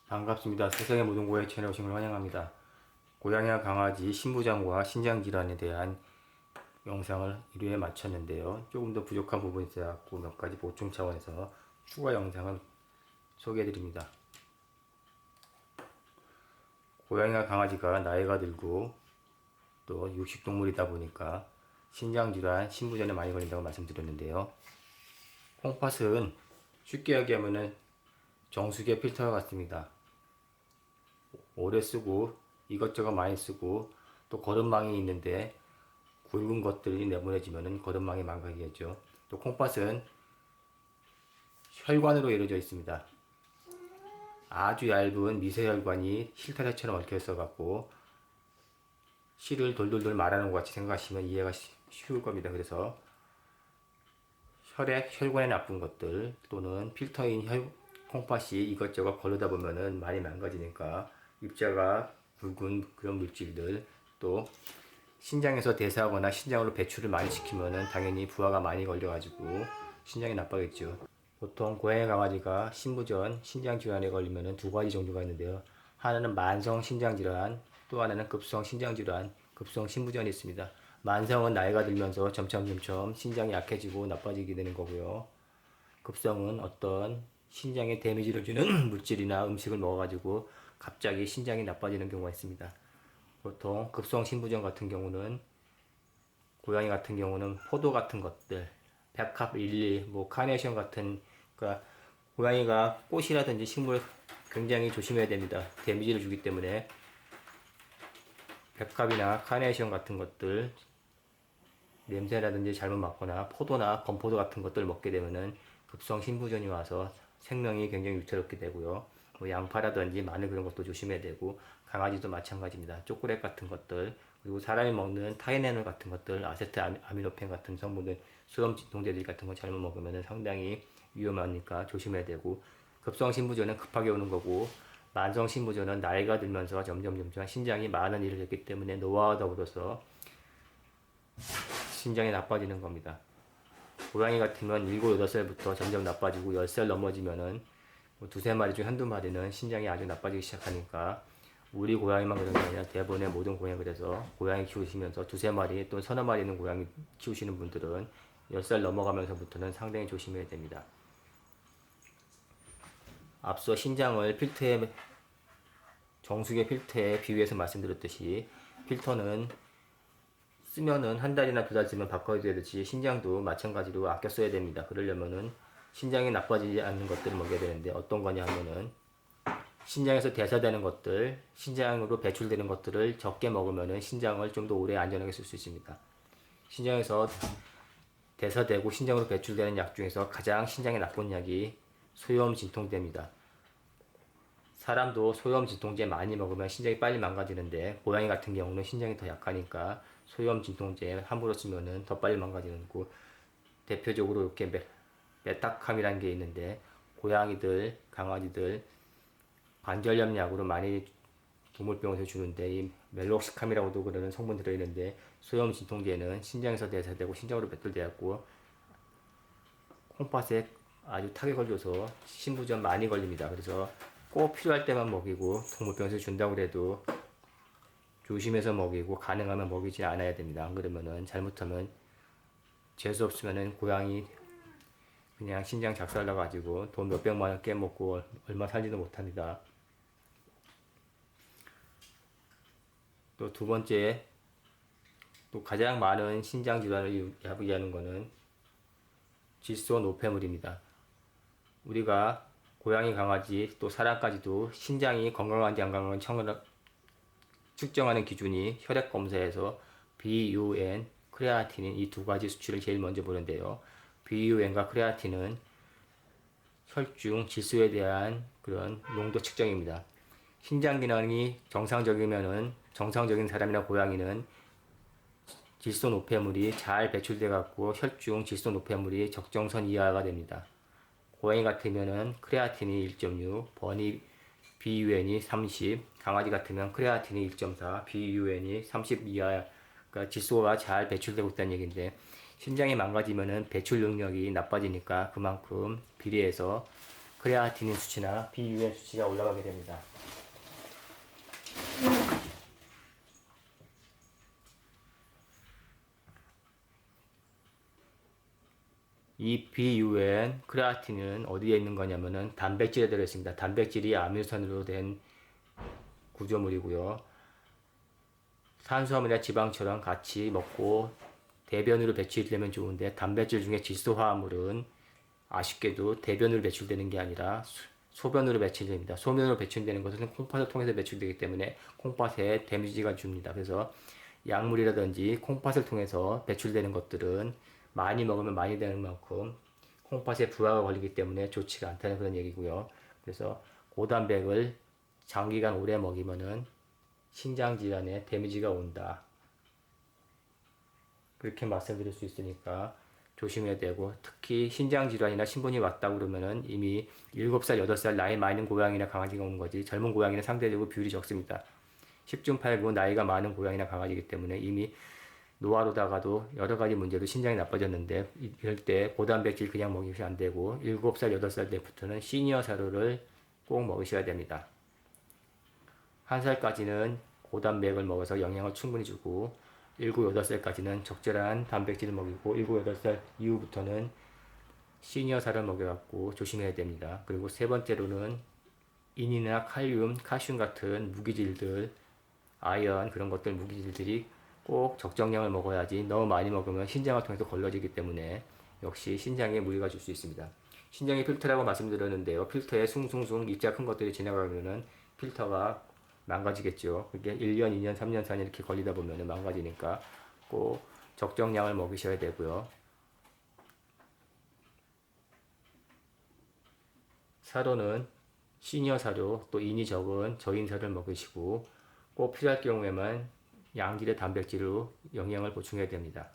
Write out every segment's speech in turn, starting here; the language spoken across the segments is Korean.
반갑습니다. 세상의 모든 고양이 채널에 오신 걸 환영합니다. 고양이와 강아지 신부장과 신장질환에 대한 영상을 1회에 마쳤는데요. 조금 더 부족한 부분이 있어갖고 몇 가지 보충 차원에서 추가 영상을 소개해드립니다. 고양이와 강아지가 나이가 들고 또 육식동물이다 보니까 신장질환, 신부전에 많이 걸린다고 말씀드렸는데요. 콩팥은 쉽게 얘기하면 정수기의 필터와 같습니다. 오래 쓰고 이것저것 많이 쓰고 또 거름망이 있는데 굵은 것들이 내보내지면은 거름망이 망가지겠죠. 또 콩팥은 혈관으로 이루어져 있습니다. 아주 얇은 미세혈관이 실타래처럼 얽혀 있어 갖고 실을 돌돌돌 말하는 것 같이 생각하시면 이해가 쉬울 겁니다. 그래서 혈액, 혈관에 나쁜 것들 또는 필터인 콩팥이 이것저것 거르다 보면은 많이 망가지니까 입자가 굵은 그런 물질들 또 신장에서 대사하거나 신장으로 배출을 많이 시키면은 당연히 부하가 많이 걸려가지고 신장이 나빠겠죠. 보통 고양이 강아지가 신부전 신장질환에 걸리면은 두 가지 종류가 있는데요. 하나는 만성 신장질환, 또 하나는 급성 신장질환, 급성 신부전이 있습니다. 만성은 나이가 들면서 점점 신장이 약해지고 나빠지게 되는 거고요. 급성은 어떤 신장에 데미지를 주는 물질이나 음식을 먹어가지고 갑자기 신장이 나빠지는 경우가 있습니다. 보통 급성 신부전 같은 경우는 고양이 같은 경우는 포도 같은 것들, 백합 릴리, 뭐 카네이션 같은 그러니까 고양이가 꽃이라든지 식물 굉장히 조심해야 됩니다. 데미지를 주기 때문에 백합이나 카네이션 같은 것들 냄새라든지 잘못 맡거나 포도나 건포도 같은 것들 먹게 되면은 급성 신부전이 와서 생명이 굉장히 위태롭게 되고요. 뭐 양파라든지 마늘 그런 것도 조심해야 되고 강아지도 마찬가지입니다. 초콜릿 같은 것들 그리고 사람이 먹는 타이레놀 같은 것들 아세트 아미노펜 같은 성분들 수염 진통제들 같은 거 잘못 먹으면 상당히 위험하니까 조심해야 되고 급성 신부전은 급하게 오는 거고 만성 신부전은 나이가 들면서 점점 신장이 많은 일을 했기 때문에 노화와 더불어서 신장이 나빠지는 겁니다. 고양이 같으면 7, 8살부터 점점 나빠지고 10살 넘어지면은 뭐 두세 마리 중 한두 마리는 신장이 아주 나빠지기 시작하니까 우리 고양이만 그런 게 아니라 대부분의 모든 고양이 그래서 고양이 키우시면서 두세 마리 또 서너 마리 있는 고양이 키우시는 분들은 10살 넘어가면서부터는 상당히 조심해야 됩니다. 앞서 신장을 필터에 정수기 필터에 비유해서 말씀드렸듯이 필터는 쓰면은 한 달이나 두 달 쓰면 바꿔야 되듯이 신장도 마찬가지로 아껴 써야 됩니다. 그러려면은 신장이 나빠지지 않는 것들을 먹여야 되는데 어떤 거냐 하면은 신장에서 대사되는 것들, 신장으로 배출되는 것들을 적게 먹으면은 신장을 좀 더 오래 안전하게 쓸 수 있습니다. 신장에서 대사되고 신장으로 배출되는 약 중에서 가장 신장에 나쁜 약이 소염 진통제입니다. 사람도 소염 진통제 많이 먹으면 신장이 빨리 망가지는데 고양이 같은 경우는 신장이 더 약하니까 소염 진통제 함부로 쓰면은 더 빨리 망가지는 거. 대표적으로 이렇게 메타캄이라는 게 있는데 고양이들, 강아지들 관절염 약으로 많이 동물병원에서 주는데 이 멜록시캄이라고도 그러는 성분 들어있는데 소염 진통제는 신장에서 대사되고 신장으로 배출되었고 콩팥에 아주 타격을 줘서 신부전 많이 걸립니다. 그래서 꼭 필요할 때만 먹이고 동물병원에서 준다고 해도 조심해서 먹이고 가능하면 먹이지 않아야 됩니다. 안 그러면은 잘못하면 재수 없으면은 고양이 그냥 신장 작살나 가지고 돈 몇백만 원 깨먹고 얼마 살지도 못합니다. 또 두 번째 또 가장 많은 신장 질환을 야기하는 것은 질소 노폐물입니다. 우리가 고양이, 강아지, 또 사람까지도 신장이 건강한지 안 건강한지 측정하는 기준이 혈액 검사에서 BUN, 크레아틴인 이 두 가지 수치를 제일 먼저 보는데요. BUN과 크레아틴은 혈중 질소에 대한 그런 농도 측정입니다. 신장 기능이 정상적인 사람이나 고양이는 질소 노폐물이 잘 배출돼 갖고 혈중 질소 노폐물이 적정선 이하가 됩니다. 고양이 같으면은 크레아틴이 1.6, 버니 BUN이 30, 강아지 같으면 크레아틴이 1.4, BUN이 30 이하, 그러니까 질소가 잘 배출되고 있다는 얘기인데 신장이 망가지면은 배출 능력이 나빠지니까 그만큼 비례해서 크레아티닌 수치나 BUN 수치가 올라가게 됩니다. 이 BUN 크레아틴은 어디에 있는 거냐면은 단백질에 들어있습니다. 단백질이 아미노산으로 된 구조물이고요. 탄수화물이나 지방처럼 같이 먹고 대변으로 배출되면 좋은데, 단백질 중에 질소화합물은 아쉽게도 대변으로 배출되는 게 아니라 소변으로 배출됩니다. 소변으로 배출되는 것은 콩팥을 통해서 배출되기 때문에 콩팥에 데미지가 줍니다. 그래서 약물이라든지 콩팥을 통해서 배출되는 것들은 많이 먹으면 많이 되는 만큼 콩팥에 부하가 걸리기 때문에 좋지가 않다는 그런 얘기고요. 그래서 고단백을 장기간 오래 먹이면은 신장 질환에 데미지가 온다, 그렇게 말씀드릴 수 있으니까 조심해야 되고, 특히 신장 질환이나 신분이 왔다 그러면은 이미 7살, 8살 나이 많은 고양이나 강아지가 오는 거지, 젊은 고양이는 상대적으로 비율이 적습니다. 10중 8구 나이가 많은 고양이나 강아지이기 때문에 이미 노화로다가도 여러 가지 문제로 신장이 나빠졌는데, 이럴 때 고단백질 그냥 먹이시면 안 되고 7살, 8살 때부터는 시니어 사료를 꼭 먹으셔야 됩니다. 1살까지는 고단백을 먹어서 영양을 충분히 주고 7, 8살까지는 적절한 단백질을 먹이고 7, 8살 이후부터는 시니어 사료를 먹여갖고 조심해야 됩니다. 그리고 세 번째로는 인이나 칼륨, 칼슘 같은 무기질들, 아연 그런 것들 무기질들이 꼭 적정량을 먹어야지 너무 많이 먹으면 신장을 통해서 걸러지기 때문에 역시 신장에 무리가 줄 수 있습니다. 신장이 필터라고 말씀드렸는데요. 필터에 숭숭숭 입자 큰 것들이 지나가면은 필터가 망가지겠죠. 그게 1년, 2년, 3년, 4년 이렇게 걸리다 보면 망가지니까 꼭 적정량을 먹이셔야 되고요. 사료는 시니어 사료, 또 인이 적은 저인 사료를 먹으시고 꼭 필요할 경우에만 양질의 단백질로 영양을 보충해야 됩니다.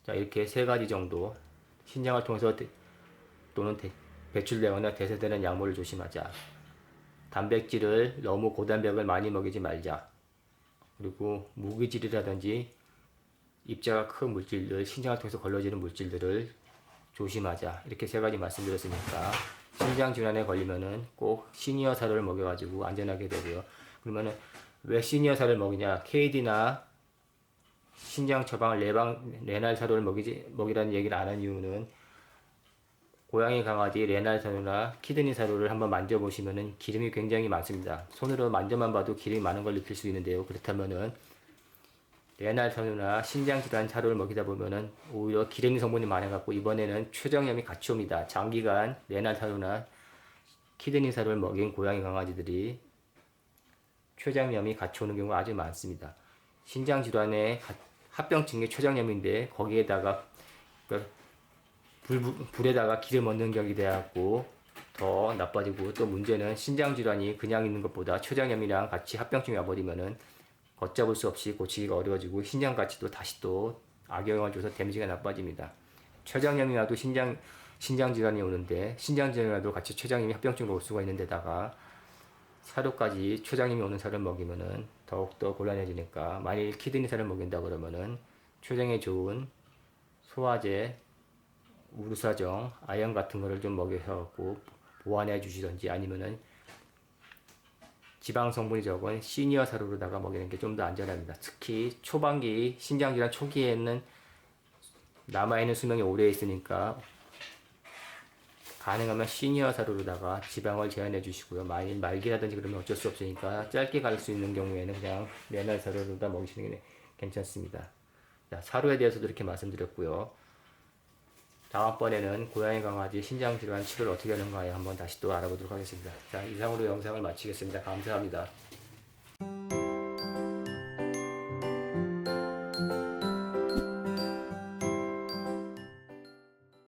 자, 이렇게 세 가지 정도 신장을 통해서 또는 배출되거나 대사되는 약물을 조심하자. 단백질을 너무 고단백을 많이 먹이지 말자. 그리고 무기질이라든지 입자가 큰 물질들, 신장을 통해서 걸러지는 물질들을 조심하자. 이렇게 세 가지 말씀드렸으니까 신장 질환에 걸리면은 꼭 시니어 사료를 먹여가지고 안전하게 되고요. 그러면은 왜 시니어 사료를 먹이냐? KD나 신장 처방 레날 사료를 먹이라는 얘기를 안 한 이유는, 고양이 강아지 레날 사료나 키드니 사료를 한번 만져보시면은 기름이 굉장히 많습니다. 손으로 만져만 봐도 기름이 많은 걸 느낄 수 있는데요. 그렇다면은 레날 사료나 신장 질환 사료를 먹이다 보면은 오히려 기름이 성분이 많아갖고 이번에는 췌장염이 같이 옵니다. 장기간 레날 사료나 키드니 사료를 먹인 고양이 강아지들이 췌장염이 같이 오는 경우가 아주 많습니다. 신장 질환의 합병증이 췌장염인데 거기에다가 불에다가 기름 얻는 격이 돼갖고 더 나빠지고, 또 문제는 신장 질환이 그냥 있는 것보다 췌장염이랑 같이 합병증이 와버리면은 걷잡을 수 없이 고치기가 어려워지고 신장 가치도 다시 또 악영향을 줘서 데미지가 나빠집니다. 췌장염이 와도 신장 질환이 오는데, 신장 질환이 와도 같이 췌장염이 합병증으로 올 수가 있는데다가 사료까지 췌장염이 오는 사료를 먹이면은 더욱더 곤란해지니까, 만일 키드니 사료를 먹인다 그러면은 췌장에 좋은 소화제, 우루사정, 아연 같은 거를 좀 먹여서 보완해 주시던지, 아니면은 지방 성분이 적은 시니어 사료로다가 먹이는 게 좀 더 안전합니다. 특히 초반기 신장질환 초기에는 남아있는 수명이 오래 있으니까 가능하면 시니어 사료로다가 지방을 제한해 주시고요. 만일 말기라든지 그러면 어쩔 수 없으니까 짧게 갈 수 있는 경우에는 그냥 레날 사료로다 먹이시는 게 괜찮습니다. 자, 사료에 대해서도 이렇게 말씀드렸고요. 다음번에는 고양이 강아지 신장 질환 치료를 어떻게 하는가에 한번 다시 또 알아보도록 하겠습니다. 자, 이상으로 영상을 마치겠습니다. 감사합니다.